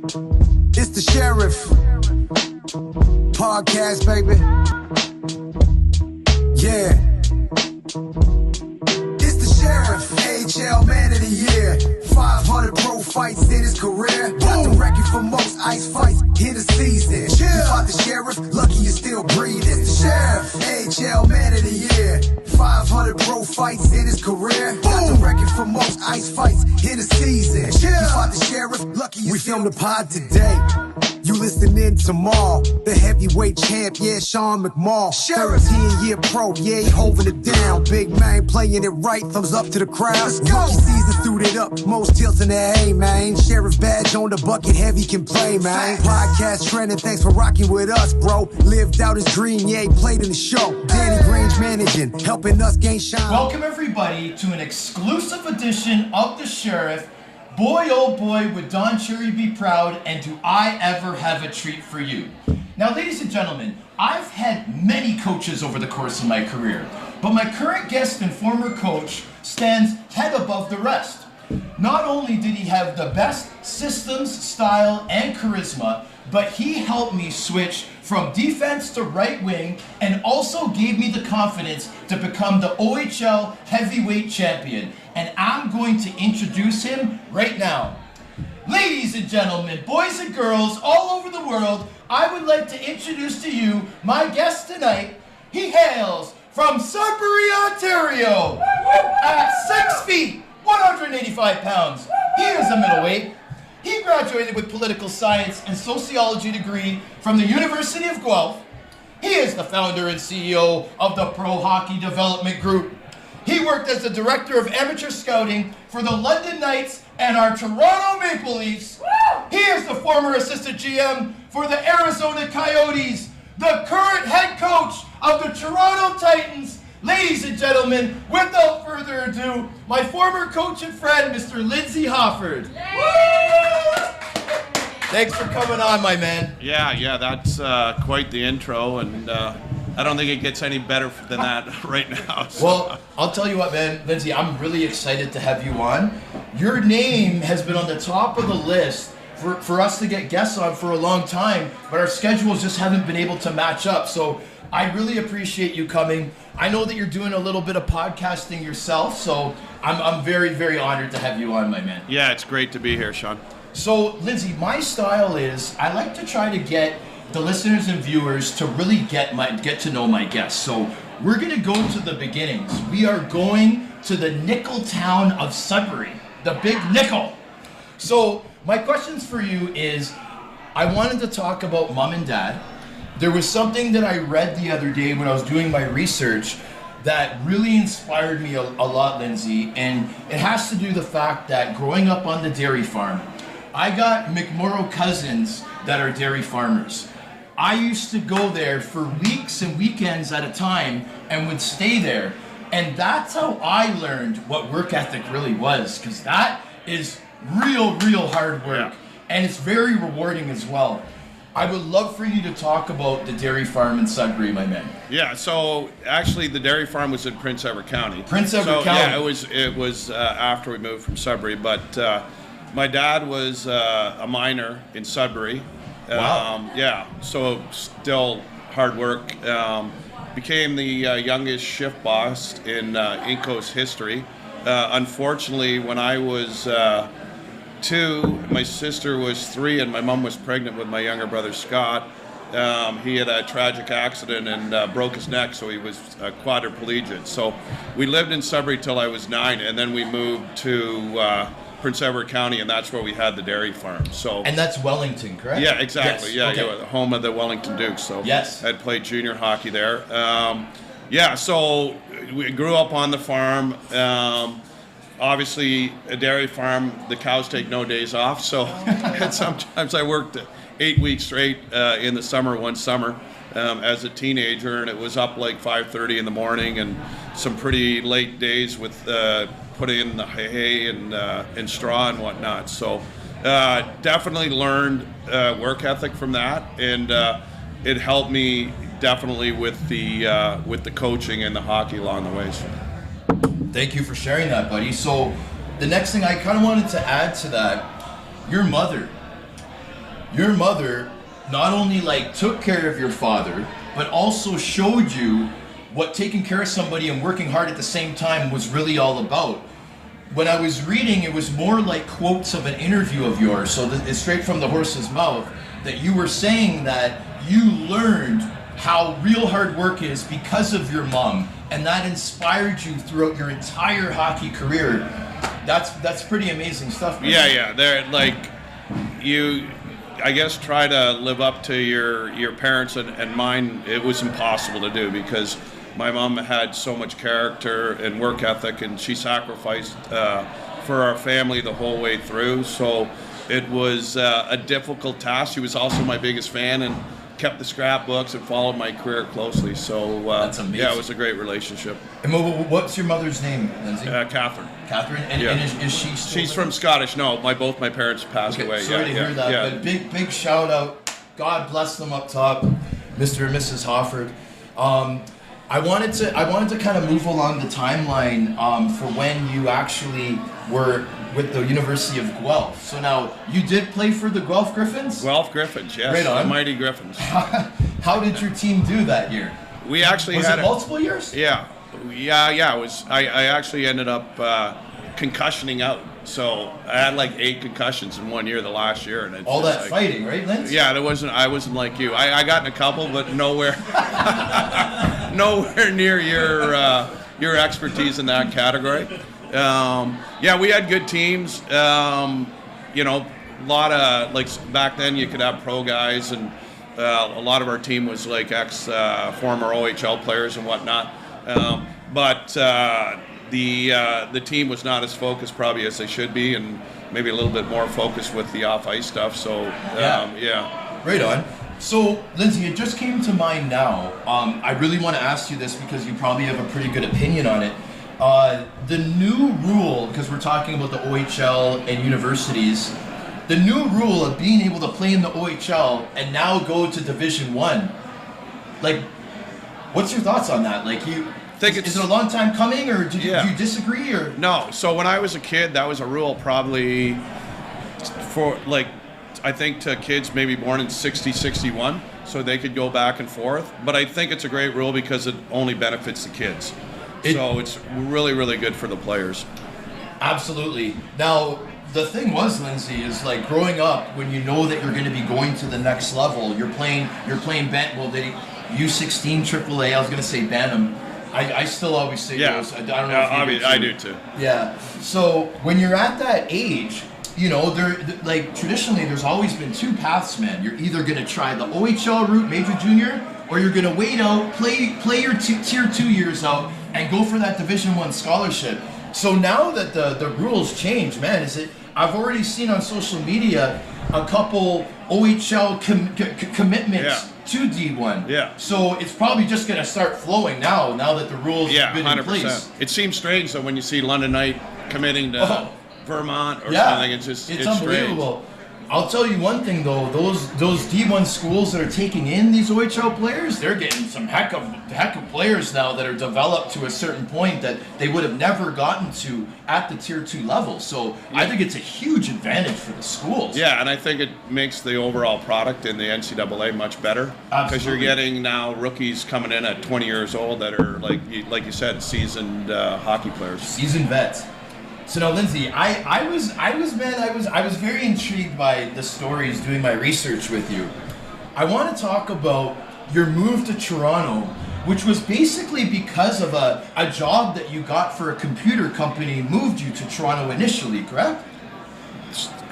It's the Sheriff Podcast, baby. Yeah. It's the Sheriff, AHL Man of the Year. 500 pro fights in his career. Got the record for most ice fights in the season. You fought the Sheriff, lucky you're still breathing. It's the Sheriff, AHL Man of the Year. 500 pro fights in his career. Got the record for most ice fights in the season. You fought the Sheriff, lucky you. We filmed the pod today. You listening tomorrow. The heavyweight champ, yeah, Sean McMorrow. 13-year pro, yeah, he holding it down. Big man playing it right, thumbs up to the crowd. Rookie season threw it up, most tilts in the A, man. Sheriff badge on the bucket, heavy can play, man. Podcast trending, thanks for rocking with us, bro. Lived out his dream, yeah, he played in the show. Danny Grange managing, helping us gain shine. Welcome everybody to an exclusive edition of The Sheriff. Boy, oh boy, would Don Cherry be proud, and do I ever have a treat for you. Now, ladies and gentlemen, I've had many coaches over the course of my career, but my current guest and former coach stands head above the rest. Not only did he have the best systems, style, and charisma, but he helped me switch from defense to right wing and also gave me the confidence to become the OHL heavyweight champion. And I'm going to introduce him right now. Ladies and gentlemen, boys and girls all over the world, I would like to introduce to you my guest tonight. He hails from Sudbury, Ontario. At 6 feet, 185 pounds, he is a middleweight. He graduated with political science and sociology degree from the University of Guelph. He is the founder and CEO of the Pro Hockey Development Group. He worked as the director of amateur scouting for the London Knights and our Toronto Maple Leafs. He is the former assistant GM for the Arizona Coyotes, the current head coach of the Toronto Titans. Ladies and gentlemen, without further ado, my former coach and friend, Mr. Lindsay Hofford. Thanks for coming on, my man. Yeah, that's quite the intro, and I don't think it gets any better than that right now. So. Well, I'll tell you what, man, Lindsay, I'm really excited to have you on. Your name has been on the top of the list for us to get guests on for a long time, but our schedules just haven't been able to match up. So I really appreciate you coming. I know that you're doing a little bit of podcasting yourself, so I'm very, very honored to have you on, my man. Yeah, it's great to be here, Sean. So, Lindsay, my style is I like to try to get the listeners and viewers to really get to know my guests. So we're going to go to the beginnings. We are going to the nickel town of Sudbury, the big nickel. So my questions for you is, I wanted to talk about mom and dad. There was something that I read the other day when I was doing my research that really inspired me a lot, Lindsay, and it has to do with the fact that growing up on the dairy farm, I got McMorrow cousins that are dairy farmers. I used to go there for weeks and weekends at a time and would stay there. And that's how I learned what work ethic really was, because that is real hard work. Yeah. And it's very rewarding as well. I would love for you to talk about the dairy farm in Sudbury, my man. Yeah, so actually the dairy farm was in Prince Edward County. Prince Edward County. Yeah, it was after we moved from Sudbury, but my dad was a miner in Sudbury. Wow. Yeah, so still hard work. Became the youngest shift boss in Inco's history. Unfortunately, when I was 2, my sister was 3, and my mom was pregnant with my younger brother Scott. He had a tragic accident and broke his neck, so he was quadriplegic. So we lived in Sudbury till I was 9, and then we moved to Prince Edward County, and that's where we had the dairy farm. So, and that's Wellington, correct? Yeah, exactly. Yes. Yeah, okay. the home of the Wellington Dukes. So yes, I'd played junior hockey there. So we grew up on the farm. Obviously, a dairy farm, the cows take no days off. So sometimes I worked 8 weeks straight in the summer, one summer, as a teenager, and it was up like 5:30 in the morning, and some pretty late days with putting in the hay and straw and whatnot. So definitely learned work ethic from that, and it helped me definitely with the coaching and the hockey along the way. So. Thank you for sharing that, buddy. So the next thing I kind of wanted to add to that, your mother. your mother not only like took care of your father, but also showed you what taking care of somebody and working hard at the same time was really all about. When I was reading, it was more like quotes of an interview of yours, so it's straight from the horse's mouth, that you were saying that you learned how real hard work is because of your mom, and that inspired you throughout your entire hockey career. That's pretty amazing stuff, man. Yeah. They're like, you, I guess, try to live up to your parents, and mine, it was impossible to do because my mom had so much character and work ethic, and she sacrificed for our family the whole way through. So it was a difficult task. She was also my biggest fan and kept the scrapbooks and followed my career closely. So that's amazing. Yeah, it was a great relationship. And what's your mother's name, Lindsay? Catherine. Catherine? And, Yeah. and is she still She's there? from Scottish. No, both my parents passed away. Sorry to hear that, Yeah. but big shout out. God bless them up top, Mr. and Mrs. Hofford. I wanted to kind of move along the timeline for when you actually were with the University of Guelph. So now you did play for the Guelph Griffins? Guelph Griffins, yes. Right on. The mighty Griffins. How did your team do that year? We actually Was had it multiple years? Yeah. It was. I actually ended up concussioning out. So I had like 8 concussions in 1 year, the last year, and it's All just that like, fighting, right, Lindsay? Yeah, I wasn't like you. I got in a couple, but nowhere near your expertise in that category. We had good teams. A lot of, like, back then you could have pro guys, and a lot of our team was like former OHL players and whatnot. But the team was not as focused probably as they should be, and maybe a little bit more focused with the off-ice stuff. So, yeah. Right on. So, Lindsay, it just came to mind now. I really want to ask you this because you probably have a pretty good opinion on it. The new rule, because we're talking about the OHL and universities, the new rule of being able to play in the OHL and now go to Division 1. Like, what's your thoughts on that? Like, is it a long time coming, or do you disagree, or? No. So when I was a kid, that was a rule probably for, like, I think to kids maybe born in 60, 61, so they could go back and forth. But I think it's a great rule because it only benefits the kids. So it's really, really good for the players. Absolutely. Now, the thing was, Lindsay, is like growing up, when you know that you're going to be going to the next level, you're playing U16 AAA. I was going to say Bantam. I still always say those. I don't know if you do. I do too. Yeah. So when you're at that age, like traditionally, there's always been 2 paths, man. You're either going to try the OHL route, major junior, or you're going to wait out, play your tier 2 years out, and go for that Division 1 scholarship. So now that the rules change, man, I've already seen on social media a couple OHL commitments to D1. Yeah. So it's probably just going to start flowing now that the rules have been 100%. in place. It seems strange though when you see London Knight committing to Vermont or something. It's unbelievable. Strange. I'll tell you one thing though, those D1 schools that are taking in these OHL players, they're getting some heck of players now that are developed to a certain point that they would have never gotten to at the tier 2 level. So I think it's a huge advantage for the schools. Yeah, and I think it makes the overall product in the NCAA much better. Because you're getting now rookies coming in at 20 years old that are, like you said, seasoned hockey players. Seasoned vets. So now, Lindsay, I was very intrigued by the stories doing my research with you. I want to talk about your move to Toronto, which was basically because of a job that you got for a computer company moved you to Toronto initially, correct?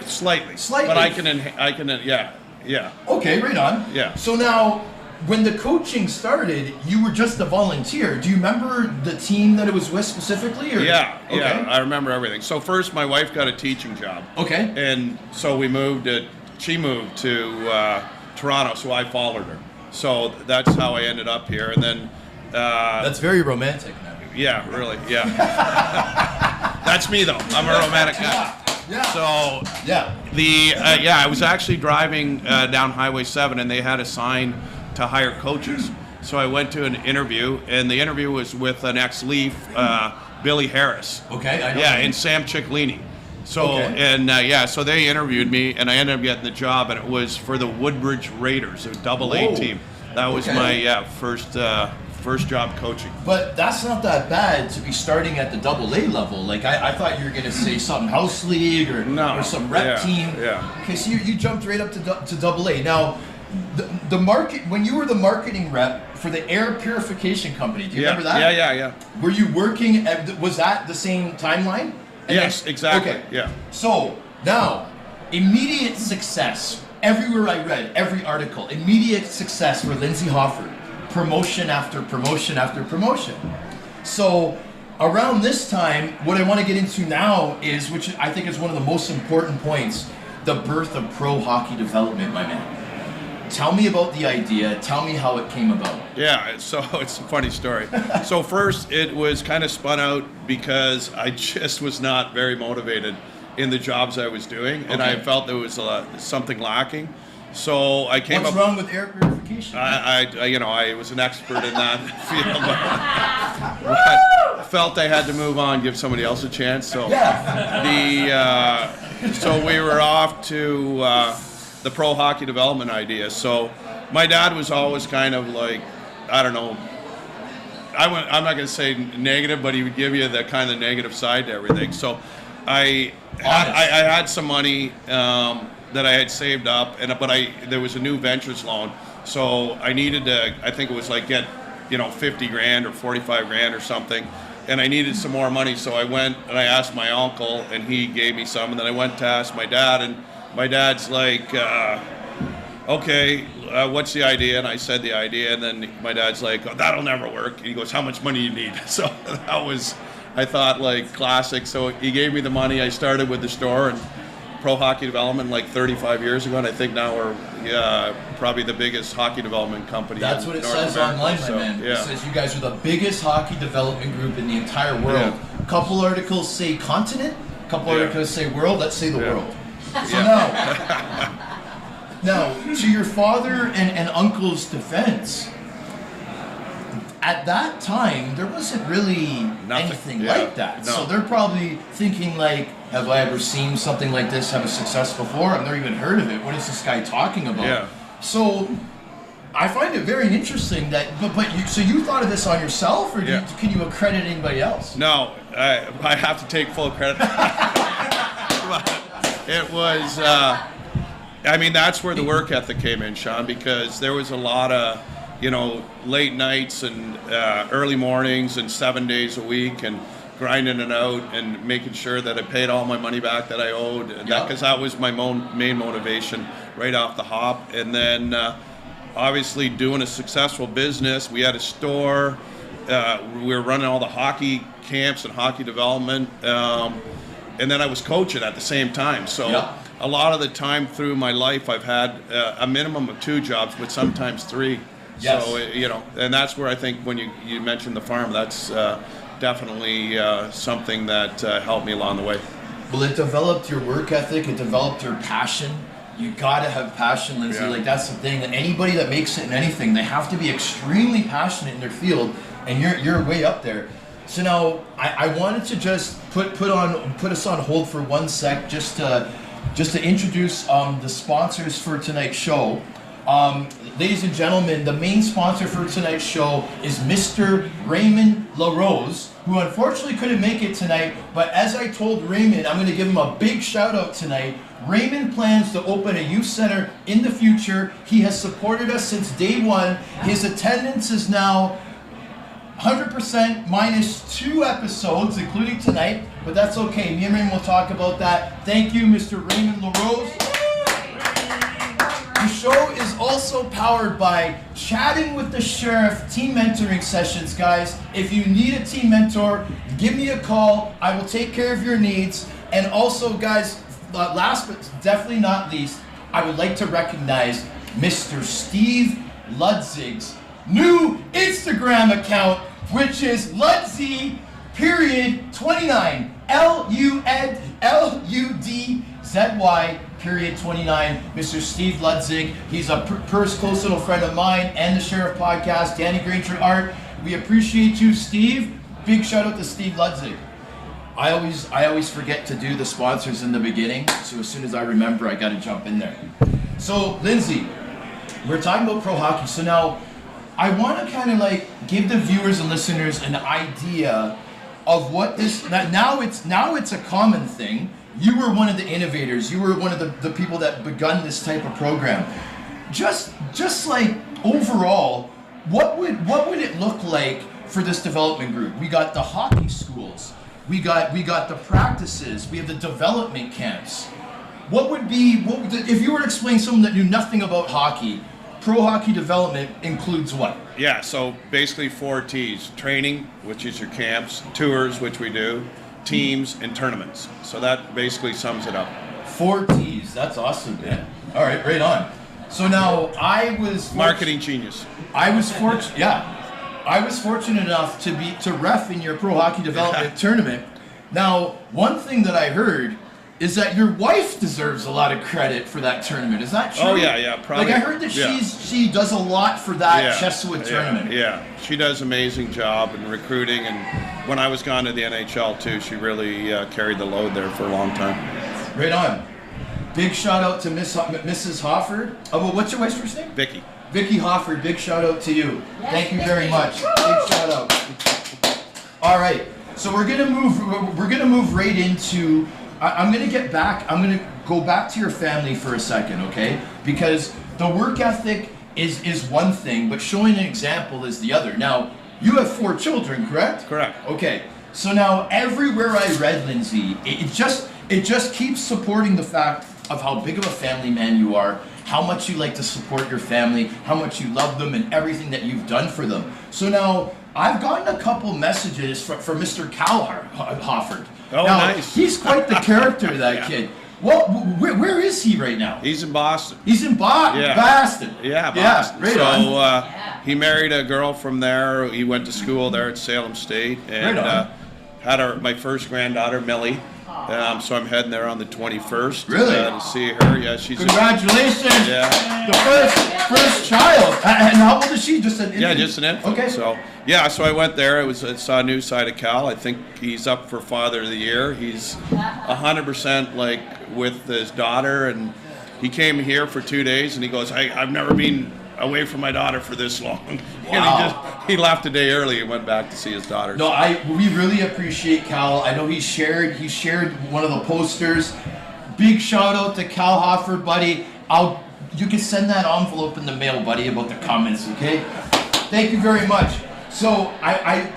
Slightly. But I can, yeah. Okay, right on. Yeah. So now, when the coaching started, you were just a volunteer. Do you remember the team that it was with specifically? Or? Yeah, okay. I remember everything. So first, my wife got a teaching job. Okay. And so she moved to Toronto, so I followed her. So that's how I ended up here. And then... that's very romantic, man. Yeah, really, yeah. That's me, though. I'm a romantic guy. Yeah. So I was actually driving down Highway 7, and they had a sign to hire coaches. So I went to an interview, and the interview was with an ex-Leaf, Billy Harris. Okay, I know. Yeah, and Sam Ciccolini. So, Okay. and so they interviewed me, and I ended up getting the job, and it was for the Woodbridge Raiders, a double-A Whoa. team. That was Okay. my first job coaching. But that's not that bad to be starting at the AA level. Like I thought you were going to say some house league or some rep team. Yeah. Okay, so you jumped right up to AA. Now, the market, when you were the marketing rep for the air purification company, do you remember that? Yeah. Were you working was that the same timeline? And Yes, exactly. Okay. Yeah. So now, immediate success. Everywhere I read, every article, immediate success for Lindsay Hofford. Promotion after promotion after promotion. So around this time, what I want to get into now is, which I think is one of the most important points, the birth of pro hockey development, my man. Tell me about the idea. Tell me how it came about. Yeah, so it's a funny story. So first, it was kind of spun out because I just was not very motivated in the jobs I was doing, and I felt there was something lacking. So I came What's wrong with air purification? I was an expert in that field, but I felt I had to move on, give somebody else a chance. So so we were off to the pro hockey development idea. So my dad was always kind of like, I don't know, I'm not going to say negative, but he would give you the kind of negative side to everything. So I had some money that I had saved up, but there was a new ventures loan, so I needed to, I think it was like get, $50,000 or $45,000 or something, and I needed some more money. So I went and I asked my uncle, and he gave me some, and then I went to ask my dad, and my dad's like, okay, what's the idea? And I said the idea, and then my dad's like, oh, that'll never work. And he goes, how much money do you need? So that was, I thought, like, classic. So he gave me the money. I started with the store and pro hockey development like 35 years ago, and I think now we're probably the biggest hockey development company. That's what it says online, my man. It says you guys are the biggest hockey development group in the entire world. A couple articles say continent, a couple articles say world. Let's say the world. So now, to your father and uncle's defense, at that time, there wasn't really anything like that. No. So they're probably thinking like, have I ever seen something like this have a success before? I've never even heard of it. What is this guy talking about? Yeah. So I find it very interesting that, so you thought of this on yourself, or can you accredit anybody else? No, I have to take full credit. It was, that's where the work ethic came in, Sean, because there was a lot of, late nights and early mornings and 7 days a week and grinding it out and making sure that I paid all my money back that I owed, because that was my main motivation right off the hop. And then obviously doing a successful business. We had a store. We were running all the hockey camps and hockey development. And then I was coaching at the same time. So a lot of the time through my life, I've had a minimum of 2 jobs, but sometimes 3. Yes. So, and that's where I think when you mentioned the farm, that's definitely something that helped me along the way. Well, it developed your work ethic. It developed your passion. You got to have passion, Lindsay. Yeah. Like, that's the thing. That anybody that makes it in anything, they have to be extremely passionate in their field, and you're way up there. So now, I wanted to just put us on hold for 1 sec, just to introduce the sponsors for tonight's show. Ladies and gentlemen, the main sponsor for tonight's show is Mr. Raymond LaRose, who unfortunately couldn't make it tonight, but as I told Raymond, I'm going to give him a big shout out tonight. Raymond plans to open a youth center in the future. He has supported us since day one. His attendance is now 100% minus 2 episodes, including tonight, but that's okay. Me and Raymond will talk about that. Thank you, Mr. Raymond LaRose. The show is also powered by Chatting with the Sheriff team mentoring sessions, guys. If you need a team mentor, give me a call. I will take care of your needs. And also, guys, last but definitely not least, I would like to recognize Mr. Steve Ludzig's new Instagram account, which is Ludzy period 29. LUDZY period 29. Mr. Steve Ludzig. He's a close little friend of mine and the Sheriff Podcast, Danny Granger Art. We appreciate you, Steve. Big shout out to Steve Ludzig. I always forget to do the sponsors in the beginning, so as soon as I remember, I got to jump in there. So, Lindsay, we're talking about pro hockey. So now, I want to kind of like give the viewers and listeners an idea of what this. Now it's a common thing. You were one of the innovators. You were one of the people that begun this type of program. Just like overall, what would it look like for this development group? We got the hockey schools. We got the practices. We have the development camps. If you were to explain someone that knew nothing about hockey, pro hockey development includes what? Yeah, so basically 4 T's: training, which is your camps; tours, which we do; teams; and tournaments. So that basically sums it up. 4 T's. That's awesome, man. All right, right on. So now I was marketing genius. I was fortunate. Yeah. I was fortunate enough to ref in your pro hockey development tournament. Now, one thing that I heard is that your wife deserves a lot of credit for that tournament. Is that true? Oh yeah, probably. Like I heard that she does a lot for that Chesapeake tournament. Yeah, she does an amazing job in recruiting, and when I was gone to the NHL too, she really carried the load there for a long time. Right on. Big shout out to Mrs. Hofford. Oh, well, what's your wife's first name? Vicky. Vicky Hofford, big shout out to you. Yes, thank you very much. Big shout out. All right, so we're gonna move right into. I'm gonna go back to your family for a second, okay? Because the work ethic is one thing, but showing an example is the other. Now, you have 4 children, correct? Correct. Okay. So now everywhere I read, Lindsay, it just keeps supporting the fact of how big of a family man you are, how much you like to support your family, how much you love them, and everything that you've done for them. So now, I've gotten a couple messages from Mr. Cal Hofford. Oh, now, nice. He's quite the character, that kid. Well, where is he right now? He's in Boston. He's in Boston. Yeah, Boston. Right so on. he married a girl from there. He went to school there at Salem State, and had my first granddaughter, Millie. So I'm heading there on the 21st. Really? To see her. Yeah, she's. Congratulations! Yeah. The first child. And how old is she? Just an infant? Yeah, just an infant. Okay. So I went there. I saw a new side of Cal. I think he's up for Father of the Year. He's 100% like with his daughter, and he came here for 2 days, and he goes, I've never been away from my daughter for this long. Wow. And he left a day early and went back to see his daughter. No, we really appreciate Cal. I know he shared one of the posters. Big shout out to Cal Hofford, buddy. You can send that envelope in the mail, buddy, about the comments, okay? Thank you very much. So I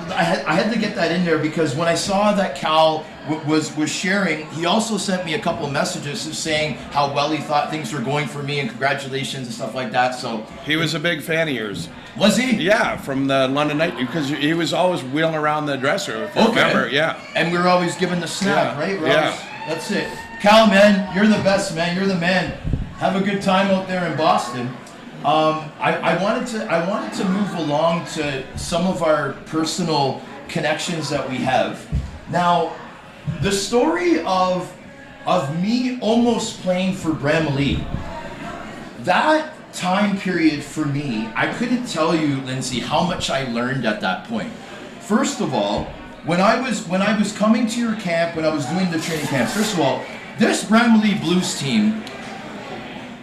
had to get that in there because when I saw that Cal was sharing, he also sent me a couple messages saying how well he thought things were going for me and congratulations and stuff like that. So he was a big fan of yours. Was he? Yeah, from the London night, because he was always wheeling around the dresser, if you remember. Yeah. And we were always given the snack, right? Yeah. That's it. Cal, man, you're the best, man. You're the man. Have a good time out there in Boston. I wanted to move along to some of our personal connections that we have. Now, the story of me almost playing for Bramalea, that time period for me, I couldn't tell you, Lindsay, how much I learned at that point. First of all, when I was coming to your camp, when I was doing the training camps, first of all, this Bramalea Blues team,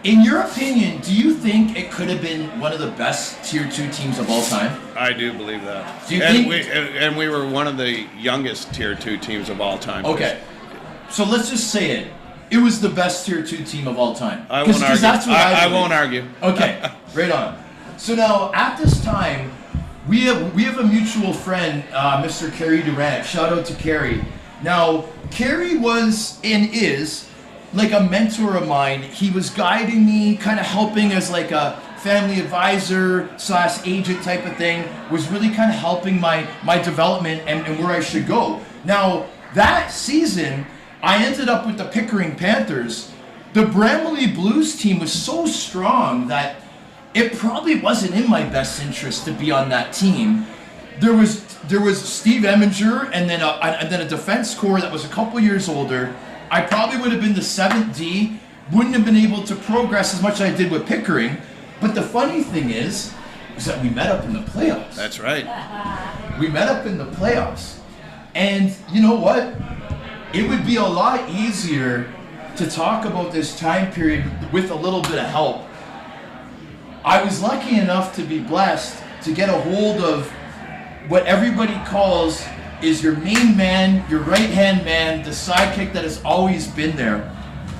in your opinion, do you think it could have been one of the best Tier 2 teams of all time? I do believe that. Do you think? We were one of the youngest Tier 2 teams of all time. Okay. So let's just say it. It was the best Tier 2 team of all time. I won't argue. That's what I won't argue. Okay, right on. So now, at this time, we have a mutual friend, Mr. Kerry Durant. Shout out to Kerry. Now, Kerry was and is like a mentor of mine. He was guiding me, kind of helping as like a family advisor / agent type of thing, was really kind of helping my development and where I should go. Now, that season, I ended up with the Pickering Panthers. The Bramalea Blues team was so strong that it probably wasn't in my best interest to be on that team. There was Steve Eminger and then a defense core that was a couple years older. I probably would have been the 7th D, wouldn't have been able to progress as much as I did with Pickering. But the funny thing is that we met up in the playoffs. That's right. We met up in the playoffs. And you know what? it would be a lot easier to talk about this time period with a little bit of help. I was lucky enough to be blessed to get a hold of what everybody calls is your main man, your right-hand man, the sidekick that has always been there.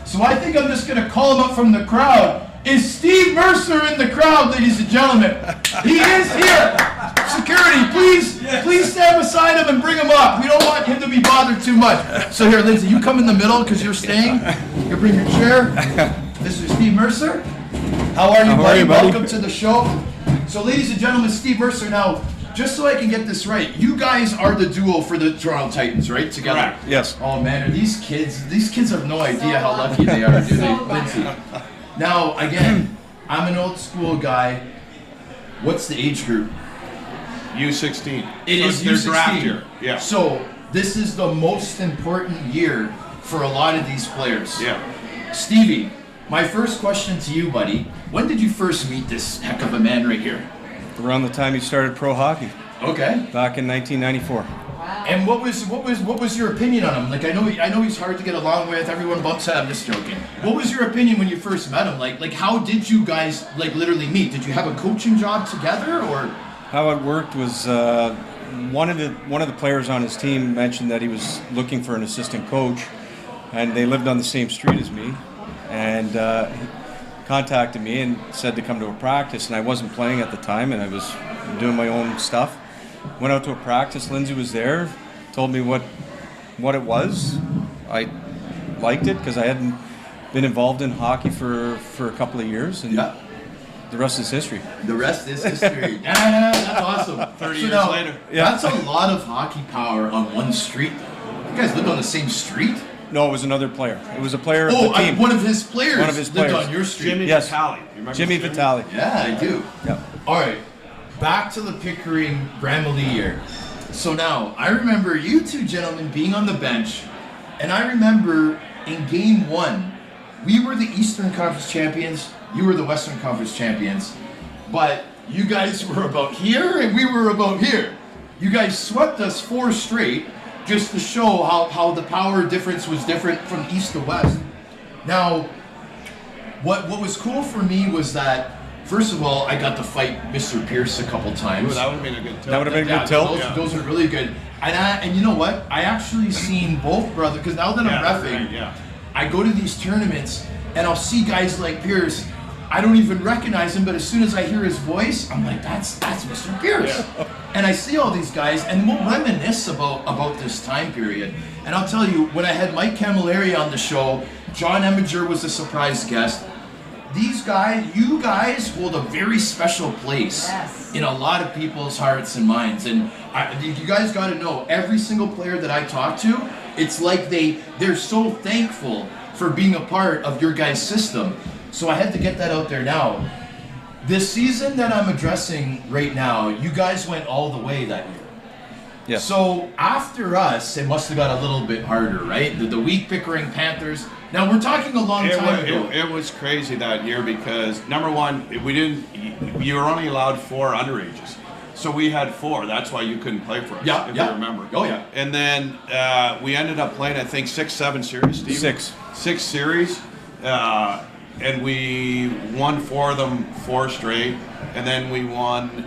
So I think I'm just going to call him up from the crowd. Is Steve Mercer in the crowd, ladies and gentlemen? He is here. Security, please stand beside him and bring him up. We don't want him to be bothered too much. So here, Lindsay, you come in the middle because you're staying. You bring your chair. Mr. Steve Mercer. How are you, buddy? Welcome to the show. So, ladies and gentlemen, Steve Mercer. Now, just so I can get this right, you guys are the duo for the Toronto Titans, right? Together. Correct. Yes. Oh man, are these kids have no idea how lucky they are, do they, Lindsay? Now, again, I'm an old school guy. What's the age group? U16. It is their U16. draft year. Yeah. So this is the most important year for a lot of these players. Yeah. Stevie, my first question to you, buddy. When did you first meet this heck of a man right here? Around the time he started pro hockey, Okay. back in 1994. And what was your opinion on him? Like I know he's hard to get along with. Everyone bumps head. I'm just joking. What was your opinion when you first met him? Like how did you guys like literally meet? Did you have a coaching job together or? How it worked was one of the players on his team mentioned that he was looking for an assistant coach, and they lived on the same street as me, and he contacted me and said to come to a practice, and I wasn't playing at the time, and I was doing my own stuff. Went out to a practice. Lindsay was there, told me what it was. I liked it because I hadn't been involved in hockey for a couple of years, and Yeah. the rest is history. The rest is history. That's awesome. 30 So years now, later. That's a lot of hockey power on one street, though. You guys lived on the same street? No, it was another player. It was a player of the team. One of his players One of his lived players. on your street. Jimmy Yes. Vitale. You remember Jimmy Vitale. Yeah, I do. Yep. All right, back to the Pickering Grammarly year. So now, I remember you two gentlemen being on the bench, and I remember in game one, we were the Eastern Conference champions, you were the Western Conference champions, but you guys were about here and we were about here. You guys swept us 4 straight just to show how the power difference was different from east to west. Now, what was cool for me was that, first of all, I got to fight Mr. Pierce a couple times. Ooh, that would have been a good tilt. That would have been a good tilt. Those are really good. And you know what? I actually seen both brothers, because now that I'm reffing, Yeah. I go to these tournaments and I'll see guys like Pierce. I don't even recognize him, but as soon as I hear his voice, I'm like, that's Mr. Pierce. Yeah. And I see all these guys, and we'll reminisce about this time period. And I'll tell you, when I had Mike Camilleri on the show, John Eminger was a surprise guest. These guys, you guys hold a very special place in a lot of people's hearts and minds. And you guys got to know, every single player that I talk to, it's like they're so thankful for being a part of your guys' system. So I had to get that out there now. This season that I'm addressing right now, you guys went all the way that year. Yes. So after us, it must have got a little bit harder, right? The weak Pickering Panthers. Now we're talking a long time ago. It was crazy that year because number one, you were only allowed 4 underages. So we had 4. That's why you couldn't play for us, if you remember. Oh, yeah. And then we ended up playing, I think, 6, 7 series, Steve? 6 series. And we won 4 of them 4 straight. And then we won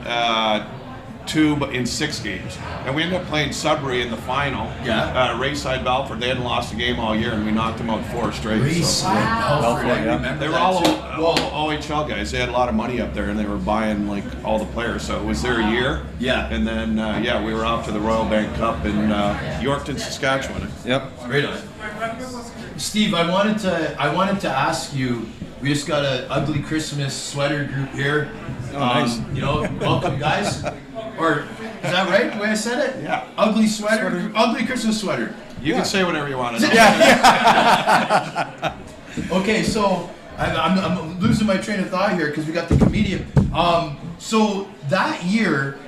2 in 6 games. And we ended up playing Sudbury in the final. Yeah. Rayside Balfour, they hadn't lost a game all year, and we knocked them out 4 straight. Rayside Balfour, I remember They were that all too. OHL guys. They had a lot of money up there, and they were buying like all the players. So it was their year. Yeah. And then we were off to the Royal Bank Cup in Yorkton, Saskatchewan. Yep. Right on. Steve, I wanted to ask you. We just got an ugly Christmas sweater group here. Oh, nice. Welcome guys. Or is that right? The way I said it? Yeah. Ugly sweater. Ugly Christmas sweater. You can say whatever you want. Okay, so I'm losing my train of thought here because we got the comedian. So that year,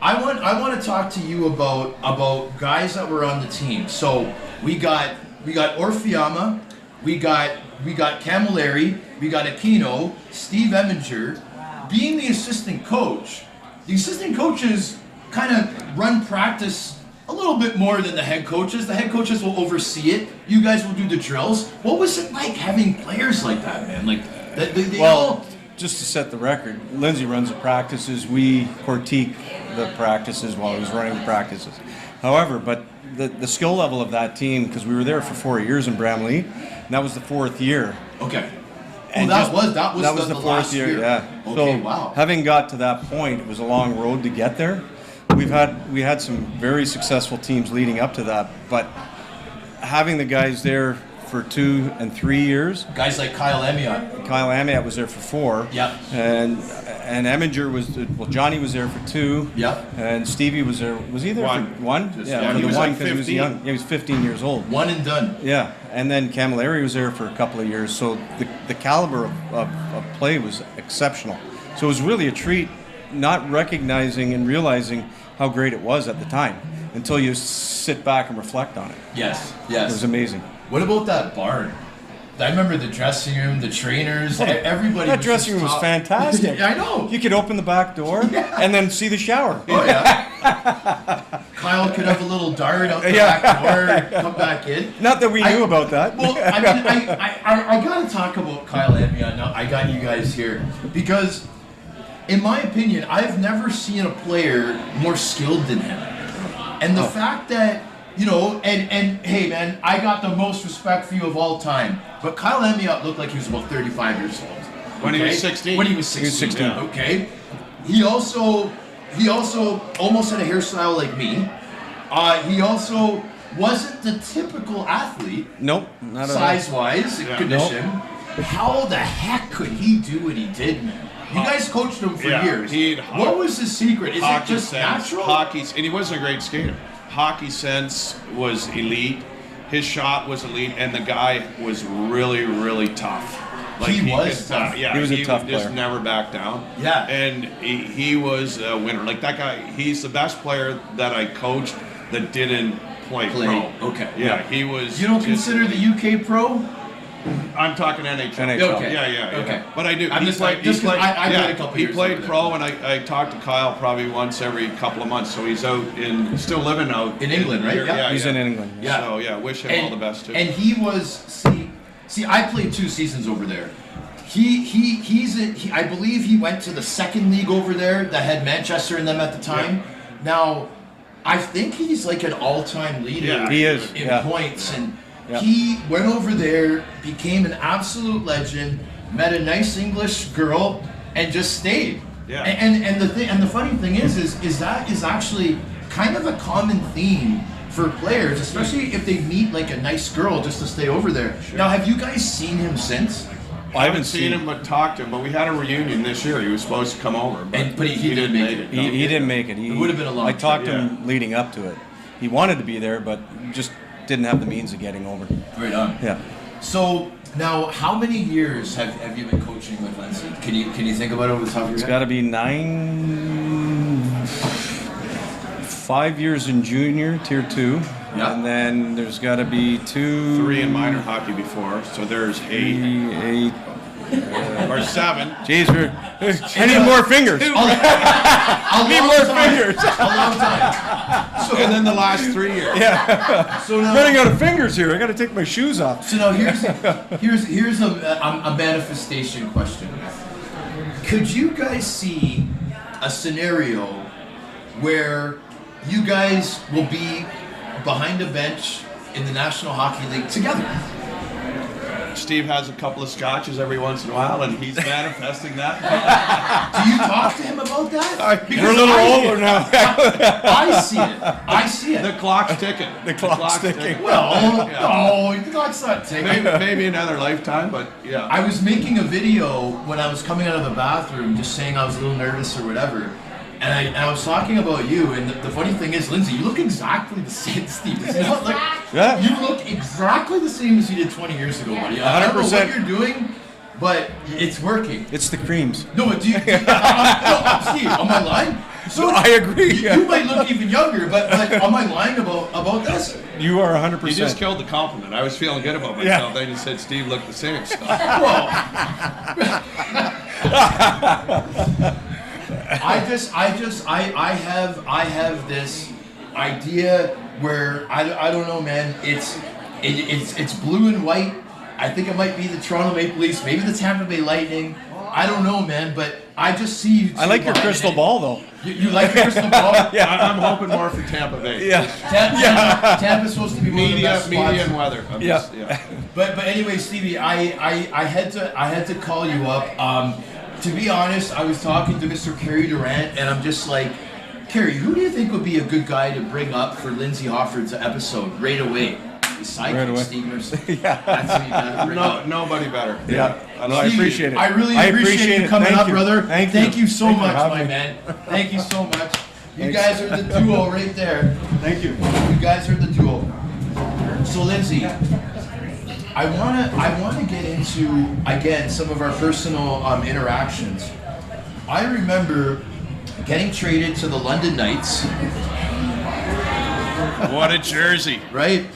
I want to talk to you about guys that were on the team. So we got Orfiama, we got Camilleri, we got Aquino, Steve Eminger. Being the assistant coach, the assistant coaches kind of run practice a little bit more than the head coaches. The head coaches will oversee it. You guys will do the drills. What was it like having players like that, man? Like, they all... Just to set the record, Lindsay runs the practices. We critique the practices while he's running the practices. However, but the skill level of that team, because we were there for 4 years in Bramley, and that was the 4th year. Okay. And that was the fourth last year. Yeah. Okay, so wow. Having got to that point, it was a long road to get there. We had some very successful teams leading up to that, but having the guys there for 2 and 3 years. Guys like Kyle Amiot. Kyle Amiot was there for 4. Yep. And Eminger Johnny was there for 2. Yep. And Stevie was there. Was he there for 1? Just, yeah, he for was the 1 like because he was 15. young. Yeah, he was 15 years old. One and done. Yeah, and then Camilleri was there for a couple of years, so the caliber of play was exceptional. So it was really a treat, not recognizing and realizing how great it was at the time, until you sit back and reflect on it. Yes. It was amazing. What about that barn? I remember the dressing room, the trainers, everybody. That dressing room was fantastic. I know. You could open the back door and then see the shower. Oh, yeah. Kyle could have a little dart out the back door and come back in. Not that we knew about that. Well, I mean, I got to talk about Kyle Amiot now. I got you guys here because, in my opinion, I've never seen a player more skilled than him. And the fact that, and hey, man, I got the most respect for you of all time. But Kyle Amiot looked like he was about 35 years old. When he was 16. When he was 16. Yeah. Okay. He also almost had a hairstyle like me. He also wasn't the typical athlete. Nope, not at all. Size-wise, condition. Nope. How the heck could he do what he did, man? You guys coached him for years. What was his secret? Is it just natural? And he wasn't a great skater. Hockey sense was elite. His shot was elite, and the guy was really, really tough. He was tough. He was a tough player. Just player. never backed down. Yeah. And he was a winner. Like that guy, he's the best player that I coached that didn't play pro. Okay. Yeah, he was. You don't consider the UK pro? I'm talking NHL. Okay. Yeah. Okay. But I do. I'm just like, just 'cause I played a couple years He played over pro, and I talked to Kyle probably once every couple of months. So he's out still living out in England, right? Yeah, He's in England. Yeah. So wish him all the best too. And he was see, I played 2 seasons over there. I believe he went to the second league over there that had Manchester in them at the time. Yeah. Now, I think he's like an all-time leader. Yeah, he is. In points, and Yeah. he went over there, became an absolute legend, met a nice English girl, and just stayed. Yeah. And the funny thing is that is actually kind of a common theme for players, especially if they meet like a nice girl just to stay over there. Sure. Now, have you guys seen him since? I haven't seen him, but talked to him. But we had a reunion this year. He was supposed to come over, but he didn't make it. He didn't make it. It would have been a long I talked to trip, him leading up to it. He wanted to be there, but just didn't have the means of getting over. Right on. Yeah. So now, how many years have you been coaching with Lindsay? Can you think about it over the top of your It's head? got to be 5 years in junior, tier 2. Yeah. And then there's got to be 3 in minor hockey before. So there's 8 8. or 7. Jeez, I need more fingers. I need more fingers. A long time. So, And then the last 3 years. Yeah. so now, I'm running out of fingers here. I got to take my shoes off. So now here's a manifestation question. Could you guys see a scenario where you guys will be behind a bench in the National Hockey League together? Steve has a couple of scotches every once in a while, and he's manifesting that. Do you talk to him about that? You're a little older now. I see it. The clock's ticking. The clock's ticking. Well, no, the clock's not ticking. Maybe another lifetime, but yeah. I was making a video when I was coming out of the bathroom, just saying I was a little nervous or whatever. And I was talking about you, and the funny thing is, Lindsay, you look exactly the same, Steve. It's not like Yeah. you look exactly the same as you did 20 years ago, buddy. I don't know what 100%. you're doing, but it's working. It's the creams. No, but Steve, am I lying? So I agree. You might look even younger, but am I lying about this? You are 100%. You just killed the compliment. I was feeling good about myself. Then you said Steve looked the same. So. Well, I have this idea where I don't know, man. It's blue and white. I think it might be the Toronto Maple Leafs, maybe the Tampa Bay Lightning. I don't know, man, but I just see you. I like your crystal ball, though. You like your crystal ball? Yeah, I'm hoping more for Tampa Bay. Yeah. Tampa's supposed to be one of the best spots. Media and weather. But anyway, Stevie, I had to call you up. To be honest, I was talking to Mr. Kerry Durant, and I'm just like, Kerry, who do you think would be a good guy to bring up for Lindsay Hofford's episode right away? Besides Steve Mercer. Yeah. That's who you gotta bring up. Nobody better. Yeah. I appreciate it. I really appreciate you coming up, brother. Thank you so much, my man. Thank you so much. You guys are the duo right there. Thank you. You guys are the duo. So Lindsay, I wanna get into again some of our personal interactions. I remember getting traded to the London Knights. What a jersey. Right?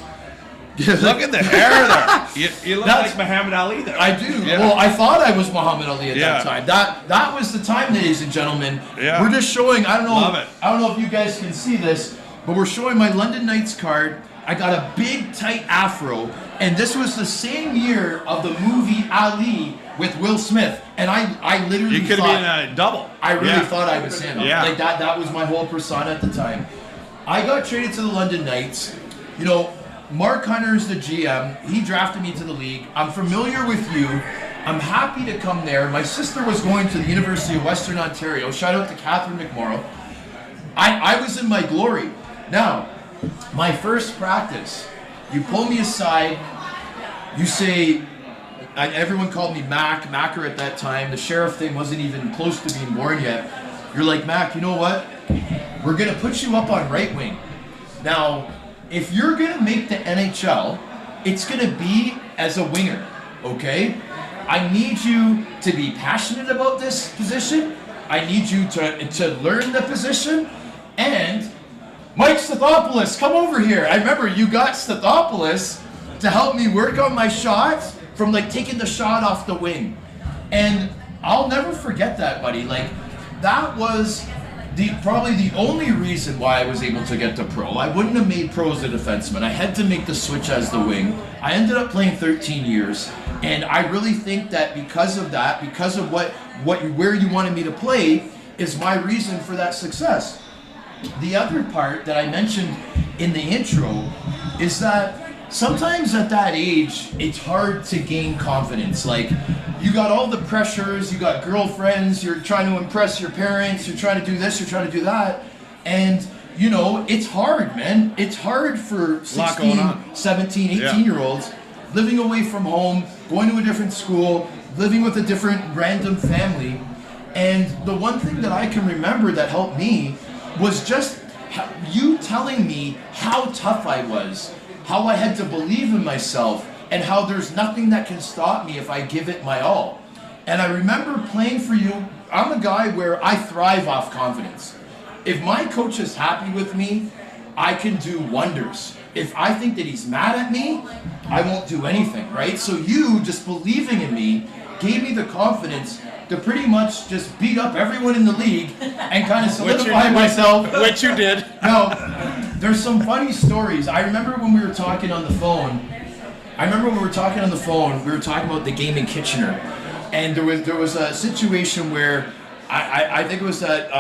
Look at the hair there. You look like Muhammad Ali there. I do. Yeah. Well, I thought I was Muhammad Ali at that time. That was the time, ladies and gentlemen. Yeah. We're just showing. I don't know. Love it. I don't know if you guys can see this, but we're showing my London Knights card. I got a big tight afro, and this was the same year of the movie Ali with Will Smith, and I literally you could have been a double. I really thought I was him. Yeah. Like that was my whole persona at the time. I got traded to the London Knights. You know, Mark Hunter is the GM. He drafted me to the league. I'm familiar with you. I'm happy to come there. My sister was going to the University of Western Ontario. Shout out to Catherine McMorrow. I was in my glory. Now, my first practice, you pull me aside, you say, everyone called me Macker at that time. The sheriff thing wasn't even close to being born yet. You're like, Mac, you know what? We're going to put you up on right wing. Now, if you're going to make the NHL, it's going to be as a winger, okay? I need you to be passionate about this position. I need you to learn the position. And Mike Stathopoulos, come over here. I remember you got Stathopoulos to help me work on my shots from like taking the shot off the wing. And I'll never forget that, buddy. Like, that was probably the only reason why I was able to get to pro. I wouldn't have made pro as a defenseman. I had to make the switch as the wing. I ended up playing 13 years, and I really think that because of that, because of where you wanted me to play, is my reason for that success. The other part that I mentioned in the intro is that sometimes at that age, it's hard to gain confidence. Like, you got all the pressures, you got girlfriends, you're trying to impress your parents, you're trying to do this, you're trying to do that. And, you know, it's hard, man. It's hard for 16, 17, 18-year-olds living away from home, going to a different school, living with a different random family. And the one thing that I can remember that helped me was just you telling me how tough I was, how I had to believe in myself, and how there's nothing that can stop me if I give it my all. And I remember playing for you. I'm a guy where I thrive off confidence. If my coach is happy with me, I can do wonders. If I think that he's mad at me, I won't do anything, right? So you just believing in me gave me the confidence to pretty much just beat up everyone in the league and kind of solidify myself. Which you did. Now, there's some funny stories. I remember when we were talking on the phone, we were talking about the game in Kitchener. And there was a situation where I think it was that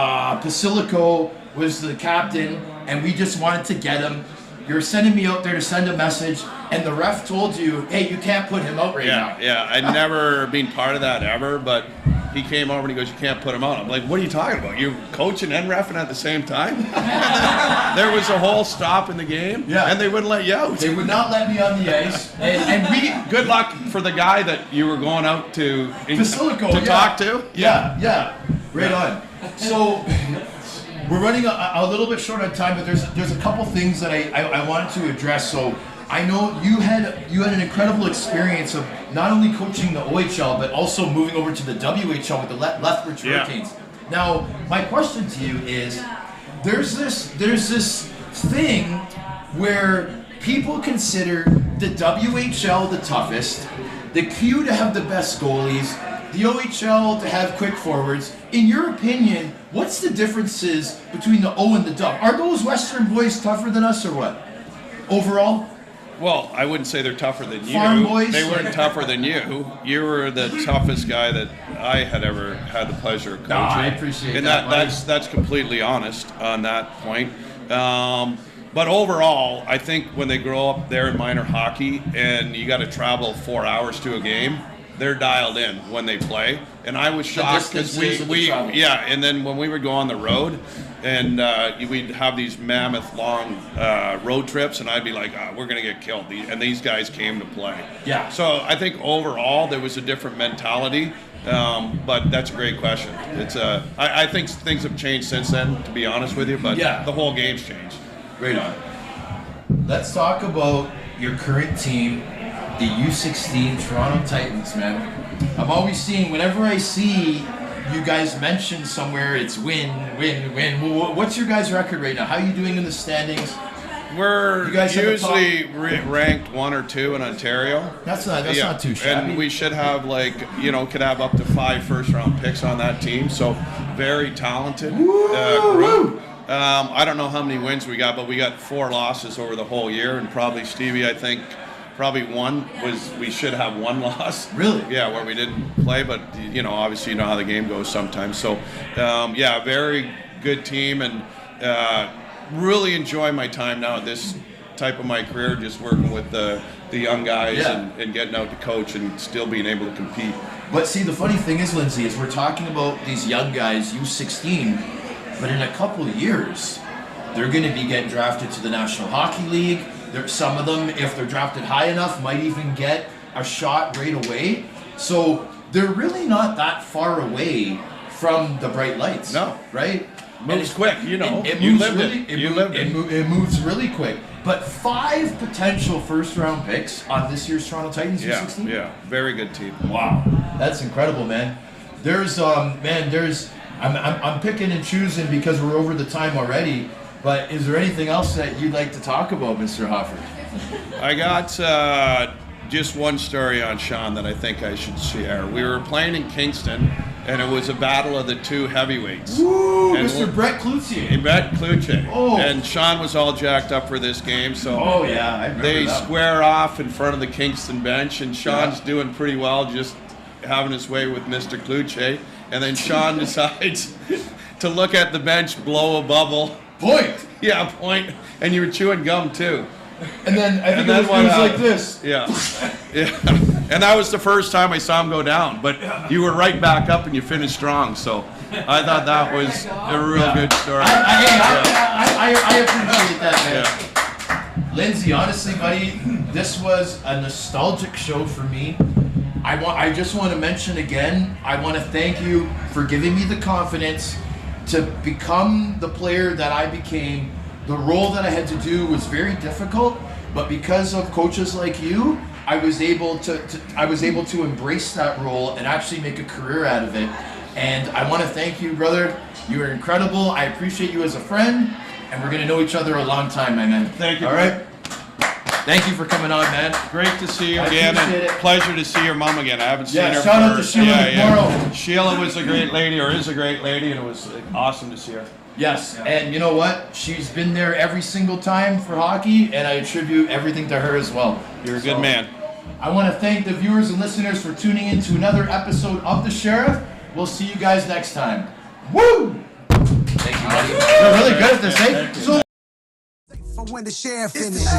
Pasilico was the captain, and we just wanted to get him. You're sending me out there to send a message, and the ref told you, hey, you can't put him out now. Yeah, I'd never been part of that ever, but he came over and he goes, you can't put him out. I'm like, what are you talking about? You're coaching and reffing at the same time? There was a whole stop in the game, and they wouldn't let you out. They would not let me on the ice. And we... Good luck for the guy that you were going out to Pasilico, talk to. Yeah. Right on. So... We're running a little bit short on time, but there's a couple things that I wanted to address. So I know you had an incredible experience of not only coaching the OHL, but also moving over to the WHL with the Lethbridge Hurricanes. Now, my question to you is, there's this thing where people consider the WHL the toughest, the Q to have the best goalies, the OHL to have quick forwards. In your opinion, what's the differences between the O and the Dub? Are those Western boys tougher than us or what? Overall? Well, I wouldn't say they're tougher than you. Farm boys? They weren't tougher than you. You were the toughest guy that I had ever had the pleasure of coaching. No, I appreciate and that. that's completely honest on that point. But overall, I think when they grow up there in minor hockey and you got to travel 4 hours to a game, they're dialed in when they play. And I was shocked because and then when we would go on the road and we'd have these mammoth long road trips, and I'd be like, we're going to get killed. And these guys came to play. Yeah. So I think overall there was a different mentality. But that's a great question. It's I think things have changed since then, to be honest with you, but the whole game's changed. Right on. Let's talk about your current team, the U16 Toronto Titans, man. I'm always seeing, whenever I see you guys mention somewhere, it's win. What's your guys' record right now? How are you doing in the standings? We're usually ranked 1 or 2 in Ontario. That's not too shabby. And we should have could have up to 5 first-round picks on that team. So very talented group. I don't know how many wins we got, but we got 4 losses over the whole year, and probably Stevie, I think, we should have 1 loss. Really? Yeah, where we didn't play, but obviously you know how the game goes sometimes. So, very good team, and really enjoy my time now at this type of my career, just working with the young guys and getting out to coach and still being able to compete. But see, the funny thing is, Lindsay, is we're talking about these young guys, U16, but in a couple of years, they're going to be getting drafted to the National Hockey League. Some of them, if they're drafted high enough, might even get a shot right away. So they're really not that far away from the bright lights. No. Right? Moves quick, It moves really quick. But 5 potential first-round picks on this year's Toronto Titans U16? Yeah, very good team. Wow. That's incredible, man. I'm picking and choosing because we're over the time already, but is there anything else that you'd like to talk about, Mr. Hofford? I got just one story on Sean that I think I should share. We were playing in Kingston, and it was a battle of the 2 heavyweights. Woo, Mr. Brett Cloutier. Brett Cloutier. Oh. And Sean was all jacked up for this game, so I remember they that. square off in front of the Kingston bench, and Sean's doing pretty well, just having his way with Mr. Cloutier. And then Sean decides to look at the bench, blow a bubble. Point! Yeah, point. And you were chewing gum, too. And then I think it was like this. Yeah. And that was the first time I saw him go down. But you were right back up and you finished strong. So I thought that was a real good story. I appreciate that, man. Lindsay, honestly, buddy, this was a nostalgic show for me. I just want to mention again, I want to thank you for giving me the confidence to become the player that I became. The role that I had to do was very difficult, but because of coaches like you, I was able to embrace that role and actually make a career out of it. And I want to thank you, brother. You are incredible. I appreciate you as a friend, and we're going to know each other a long time, my man. Thank you. All right? Thank you for coming on, man. Great to see you again, and pleasure to see your mom again. I haven't seen her shout out to Sheila McMorrow. Sheila was a great lady, or is a great lady, and it was awesome to see her. Yes, and you know what? She's been there every single time for hockey, and I attribute everything to her as well. You're a good man. I want to thank the viewers and listeners for tuning in to another episode of The Sheriff. We'll see you guys next time. Woo! Thank you, buddy. You're really good at this, eh? For when the sheriff finishes.